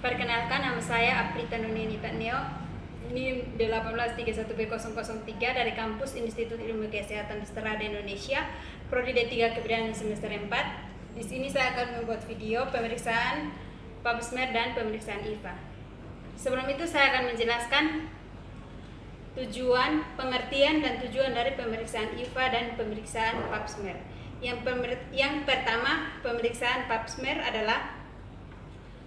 Perkenalkan, nama saya Aprita Nunenita Neo, NIM 1831B003 dari kampus Institut Ilmu Kesehatan Strada Indonesia, Prodi D3 Kebidanan semester 4. Di sini saya akan membuat video pemeriksaan Pap smear dan pemeriksaan IVA. Sebelum itu saya akan menjelaskan tujuan, pengertian, dan tujuan dari pemeriksaan IVA dan pemeriksaan Pap smear. Yang pertama, pemeriksaan Pap smear adalah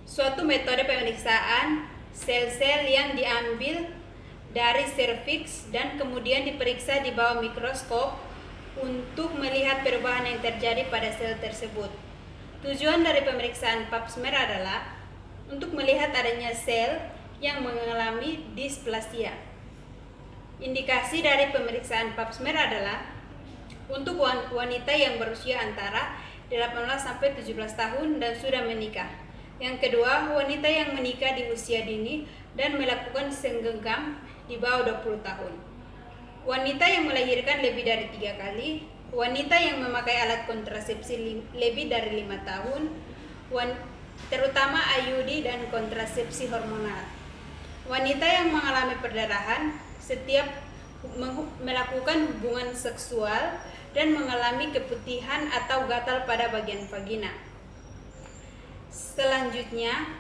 suatu metode pemeriksaan sel-sel yang diambil dari serviks dan kemudian diperiksa di bawah mikroskop untuk melihat perubahan yang terjadi pada sel tersebut. Tujuan dari pemeriksaan Pap smear adalah untuk melihat adanya sel yang mengalami displasia. Indikasi dari pemeriksaan Pap smear adalah untuk wanita yang berusia antara 18 sampai 17 tahun dan sudah menikah. Yang kedua, wanita yang menikah di usia dini dan melakukan senggenggam di bawah 20 tahun. Wanita yang melahirkan lebih dari 3 kali, wanita yang memakai alat kontrasepsi lebih dari 5 tahun, terutama IUD dan kontrasepsi hormonal. Wanita yang mengalami perdarahan setiap melakukan hubungan seksual dan mengalami keputihan atau gatal pada bagian vagina. Selanjutnya,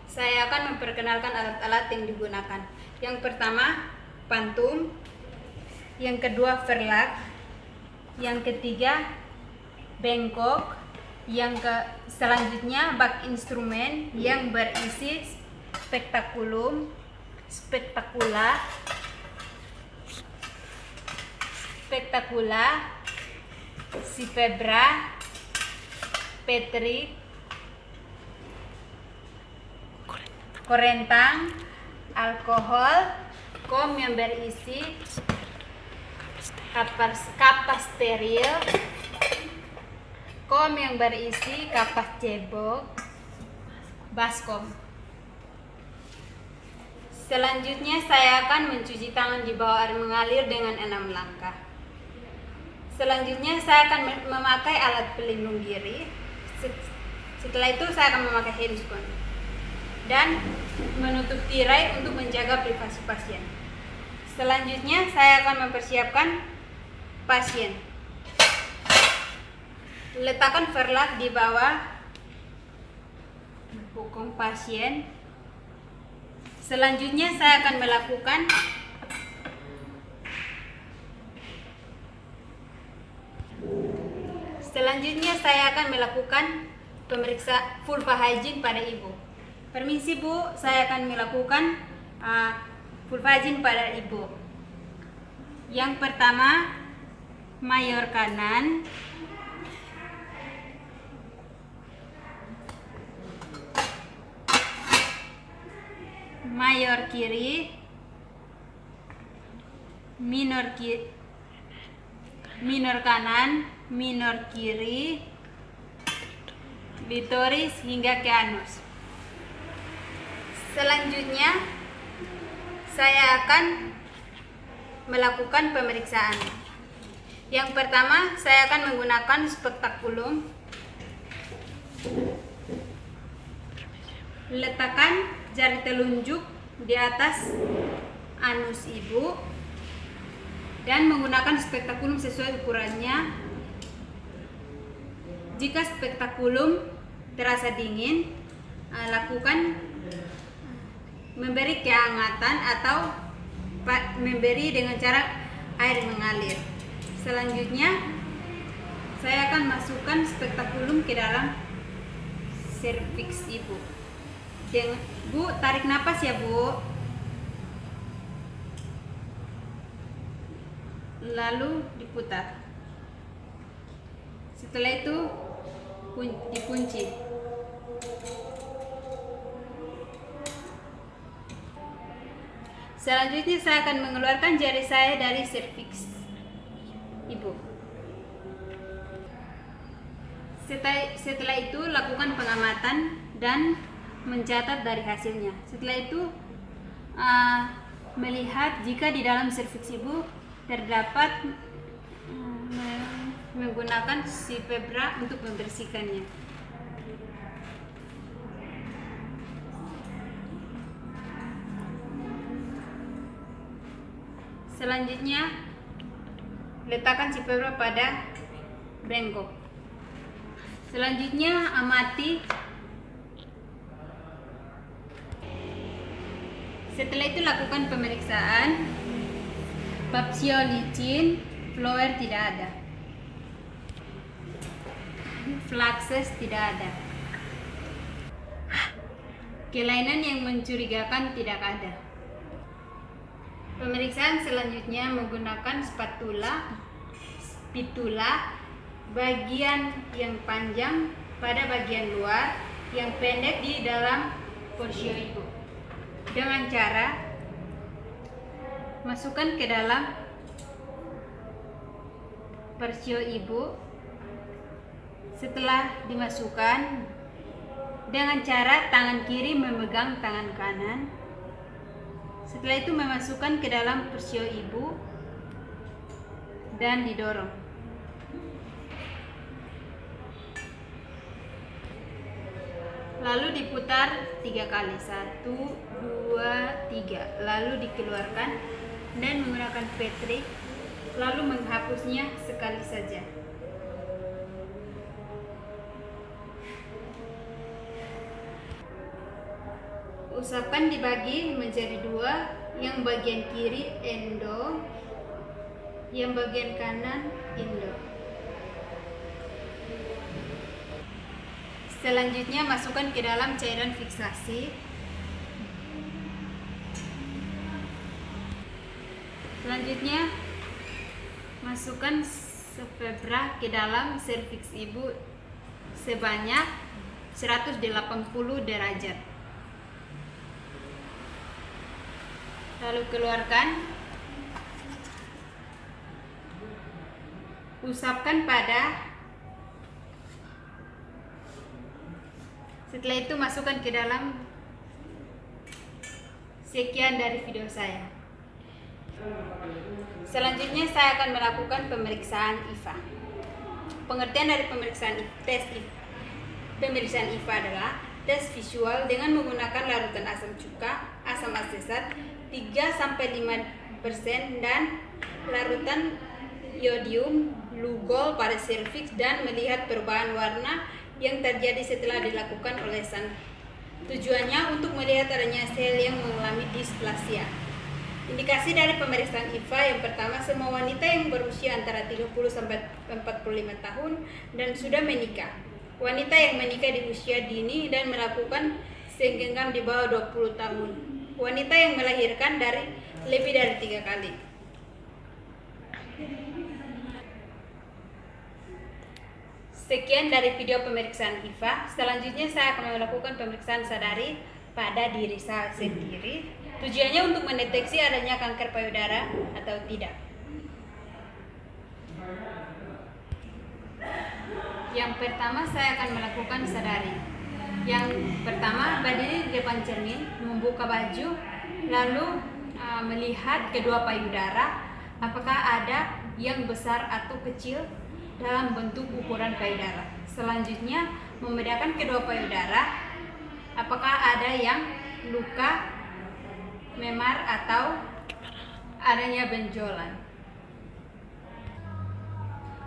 saya akan memperkenalkan alat-alat yang digunakan. Yang pertama, pantum. Yang kedua, verlak. Yang ketiga, bengkok. Selanjutnya, bak instrumen yang berisi spektakulum, spektakula, sifebra, petri, korentang, alkohol, kom yang berisi kapas steril, kom yang berisi kapas cebok, baskom. Selanjutnya saya akan mencuci tangan di bawah air mengalir dengan 6 langkah. Selanjutnya saya akan memakai alat pelindung diri. Setelah itu saya akan memakai handphone dan menutup tirai untuk menjaga privasi pasien. Selanjutnya saya akan mempersiapkan pasien. Letakkan verlak di bawah bokong pasien. Selanjutnya saya akan melakukan pemeriksa vulva hygiene pada ibu. Permisi Bu, saya akan melakukan vulva hygiene pada ibu. Yang pertama, mayor kanan, mayor kiri, minor kanan, minor kiri, litoris hingga ke anus. Selanjutnya saya akan melakukan pemeriksaan. Yang pertama, saya akan menggunakan spektakulum. Letakkan jari telunjuk di atas anus ibu dan menggunakan spektakulum sesuai ukurannya. Jika spektakulum terasa dingin, lakukan memberi kehangatan atau memberi dengan cara air mengalir. Selanjutnya, saya akan masukkan spektakulum ke dalam serviks ibu. Bu, tarik napas ya Bu. Lalu diputar. Setelah itu dikunci. Selanjutnya saya akan mengeluarkan jari saya dari serviks ibu. Setelah itu lakukan pengamatan dan mencatat dari hasilnya. Setelah itu melihat jika di dalam serviks ibu terdapat menggunakan sifebra untuk membersihkannya. Selanjutnya, letakkan si verba pada bengkok. Selanjutnya, amati. Setelah itu lakukan pemeriksaan. Papsio licin, flower tidak ada, flaxes tidak ada, kelainan yang mencurigakan tidak ada. Pemeriksaan selanjutnya menggunakan spatula bagian yang panjang pada bagian luar, yang pendek di dalam porsio ibu. Dengan cara masukkan ke dalam porsio ibu. Setelah dimasukkan, dengan cara tangan kiri memegang tangan kanan. Setelah itu memasukkan ke dalam porsio ibu dan didorong. Lalu diputar 3 kali, 1, 2, 3. Lalu dikeluarkan dan menggunakan Petri, lalu menghapusnya sekali saja. Usapkan dibagi menjadi 2, yang bagian kiri endo, yang bagian kanan indo. Selanjutnya masukkan ke dalam cairan fiksasi. Selanjutnya masukkan verba ke dalam serviks ibu sebanyak 180 derajat. Lalu keluarkan. Usapkan pada. Setelah itu masukkan ke dalam. Sekian dari video saya. Selanjutnya saya akan melakukan pemeriksaan IVA. Pengertian dari pemeriksaan IVA adalah tes visual dengan menggunakan larutan asam cuka, asam asetat 3-5% dan larutan iodium lugol pada serviks, dan melihat perubahan warna yang terjadi setelah dilakukan olesan. Tujuannya untuk melihat adanya sel yang mengalami displasia. Indikasi dari pemeriksaan IVA yang pertama, semua wanita yang berusia antara 30-45 tahun dan sudah menikah. Wanita yang menikah di usia dini dan melakukan segenggam di bawah 20 tahun. Wanita yang melahirkan lebih dari 3 kali. Sekian dari video pemeriksaan IVA. Selanjutnya saya akan melakukan pemeriksaan sadari pada diri saya sendiri. Tujuannya untuk mendeteksi adanya kanker payudara atau tidak. Yang pertama saya akan melakukan sadari. Yang pertama, berdiri di depan cermin, membuka baju, lalu melihat kedua payudara, apakah ada yang besar atau kecil dalam bentuk ukuran payudara. Selanjutnya, membedakan kedua payudara, apakah ada yang luka, memar, atau adanya benjolan.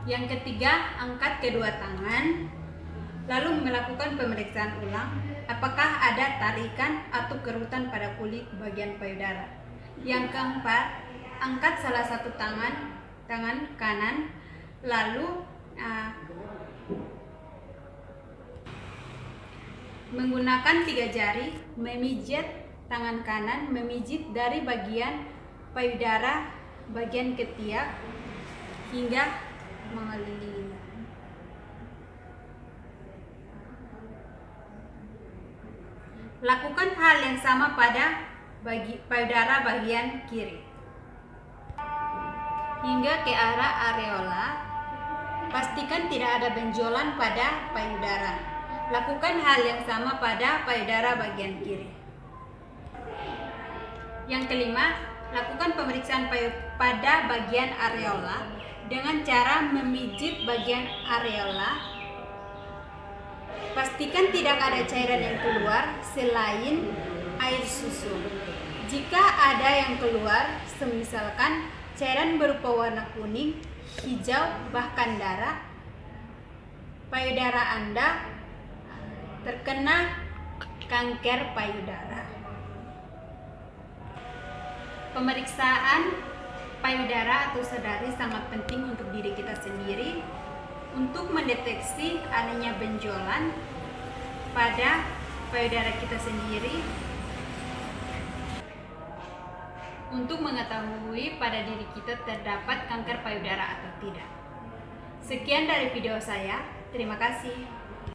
Yang ketiga, angkat kedua tangan, lalu melakukan pemeriksaan ulang, apakah ada tarikan atau kerutan pada kulit bagian payudara. Yang keempat, angkat salah satu tangan kanan, lalu menggunakan 3 jari memijit tangan kanan, memijit dari bagian payudara bagian ketiak hingga mengelilingi. Lakukan hal yang sama pada payudara bagian kiri hingga ke arah areola. Pastikan tidak ada benjolan pada payudara. Lakukan hal yang sama pada payudara bagian kiri. Yang kelima, lakukan pemeriksaan pada bagian areola dengan cara memijit bagian areola. Pastikan tidak ada cairan yang keluar selain air susu. Jika ada yang keluar, semisalkan cairan berupa warna kuning, hijau, bahkan darah, payudara Anda terkena kanker payudara. Pemeriksaan payudara atau sadari sangat penting untuk diri kita sendiri untuk mendeteksi adanya benjolan pada payudara kita sendiri, untuk mengetahui pada diri kita terdapat kanker payudara atau tidak. Sekian dari video saya. Terima kasih.